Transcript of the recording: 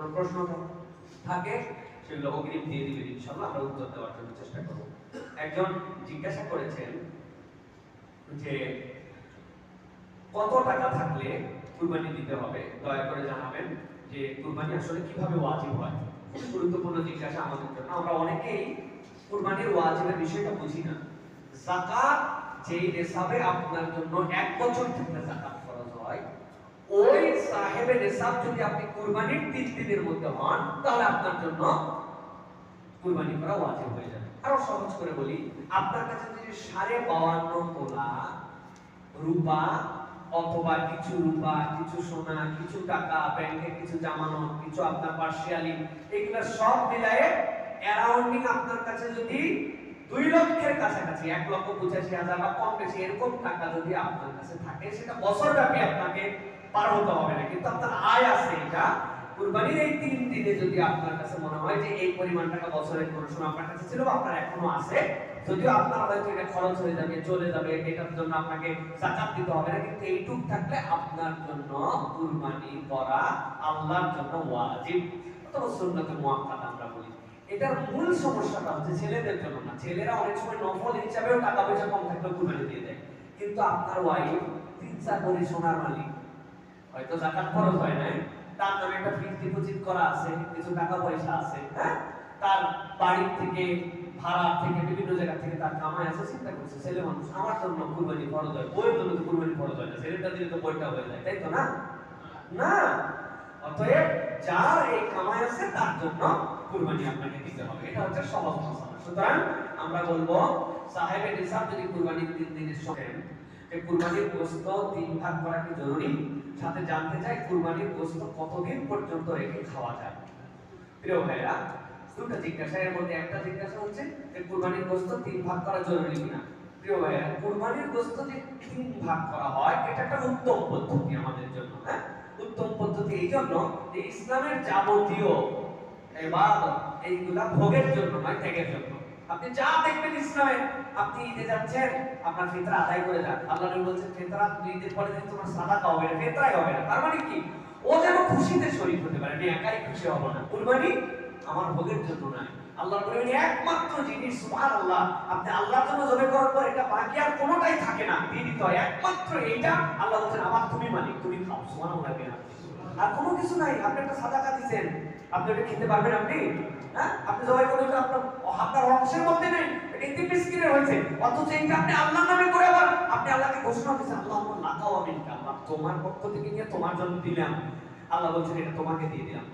কোনো প্রশ্ন থাকে সেগুলো অগ্রিম দিয়ে দিবেন, ইনশাআল্লাহ আমরা উত্তর দেওয়ার জন্য চেষ্টা করব। একজন জিজ্ঞাসা করেছেন যে কত টাকা থাকলে কুরবানি দিতে হবে, দয়া করে জানাবেন যে কুরবানি আসলে কিভাবে ওয়াজিব হয়। খুব গুরুত্বপূর্ণ জিজ্ঞাসা আমাদের জন্য। আমরা অনেকেই কুরবানির ওয়াজিবের বিষয়টা বুঝি না। যাকাত যেই নিসাবে আপনার জন্য 1 বছর থেকে যাকাত ফরজ হয়, ওই সাহেবের নিসাব যদি আপনি কুরবানির 3 দিনের মধ্যে হন, তাহলে আপনার জন্য কুরবানি করা ওয়াজিব হয়ে যাবে। আরো সহজ করে বলি, আপনার কাছে যদি 52.5 তোলা রূপা অথবা কিছু রূপা, কিছু সোনা, কিছু টাকা, ব্যাংকে কিছু জামানত, কিছু আপনার পার্সিয়ালি, এগুলো সব মিলায়ে অ্যারাউন্ডিং আপনার কাছে যদি 2 লক্ষের কাছাকাছি, 1,85,000 বা কম বেশি এরকম টাকা যদি আপনার কাছে থাকে, সেটা বছরব্যাপী আপনাকে পার হতে হবে না, কিন্তু আপনার আয় আছে, এটা কুরবানির এই 3 দিনে যদি আপনার কাছে মনে হয় যে এই পরিমাণ টাকা বছরের কোনো সময় আপনার কাছে ছিল বা আপনার এখনো আছে, যদিও আপনার হয়তো এটা খরচ হয়ে যাবে, চলে যাবে, এটার জন্য আপনাকে যাকাত দিতে হবে না, কিন্তু এইটুক থাকলে আপনার জন্য কুরবানি করা আল্লাহর জন্য ওয়াজিব অথবা সুন্নাতে মুআক্কাদা আমরা বলি। এটার মূল সমস্যাটা হচ্ছে ছেলেদের জন্য না। ছেলেরা অনেক সময় নফল হিসাবেও টাকা পয়সা কম থাকলে কুরবানি দিয়ে দেয়, কিন্তু আপনার ওয়াইফ 3-4 ভরি সোনার মালিক, হয়তো যাকাত খরচ হয় নাই, তার নামে একটা ফিক্সড ডিপোজিট করা আছে, কিছু টাকা পয়সা আছে, হ্যাঁ, তার বাড়ি থেকে ভাড়া থেকে বিভিন্ন জায়গা থেকে তার কামাই আছে, চিন্তা করছে ছেলে মানুষ আমার জন্য কুরবানি ফরজ হয়, বইয়ের জন্য তো কুরবানি ফরজ হয় না, ছেলেটা দিলে তো বইটা হয়ে যায়, তাই তো না? না, অতএব যার এই কামাই আছে তার জন্য কুরবানি আপনাকে দিতে হবে, এটা হচ্ছে সহজ মাসালা। সুতরাং আমরা বলবো সাহেবের নিসাব যদি কুরবানির 3 দিনের সময় যে কুরবানির গোশত 3 ভাগ করা কি জরুরি, সাথে জানতে চাই কুরবানির গোশত কতদিন পর্যন্ত রেখে খাওয়া যায়। প্রিয় ভাইরা, দুটো জিজ্ঞাসা, এর মধ্যে একটা জিজ্ঞাসা হচ্ছে যে কুরবানির গোশত 3 ভাগ করা জরুরি কিনা। প্রিয় ভাইরা, কুরবানির গোশত যে 3 ভাগ করা হয়, এটা একটা উত্তম পদ্ধতি আমাদের জন্য। হ্যাঁ, উত্তম পদ্ধতি এই জন্য যে ইসলামের যাবতীয় ইবাদত এইগুলা ভোগের জন্য নয়, ত্যাগের জন্য। আপনি যা দেখবেন ইসলামে, আপনি ঈদে যাচ্ছেন, আপনার ফিতরা আদায় করে যান। আল্লাহ নবী বলেছেন ফিতরা ঈদের পরে দিন তোমার সাদাকা হবে না, ফিতরাই হবে না। তার মানে কি, ও যেন খুশিতে শরীক হতে পারে, আমি একাই খুশি হব না। কুরবানি আমার ভোগের জন্য নয়, আল্লাহর বলেন একমাত্র জিনিস, সুবহানাল্লাহ, আপনি আল্লাহর জন্য জবে করার পর এটা বাকি আর কোনোটাই থাকে না, দিয়ে দিতে হয় একমাত্র এইটা। আল্লাহ বলেন আমার তুমি মালিক, তুমি খাও, সুবহানাল্লাহ। আর কোনো কিছু নাই, আপনি একটা সাদাকা দিবেন, আপনি এটা খেতে পারবেন, আপনি হ্যাঁ, আপনি জবাই করে আপনার অংশের মধ্যে নেই, এটা ইতিম মিসকিনের হয়েছে, অথচ এইটা আপনি আল্লাহর নামে করে আবার আপনি আল্লাহকে ঘোষণা দিয়েছেন, আল্লাহুম্মা লাকা ওয়া মিনকা, আল্লাহ তোমার পক্ষ থেকে নিয়ে তোমার জন্য দিলাম। আল্লাহ বলছেন এটা তোমাকে দিয়ে দিলাম।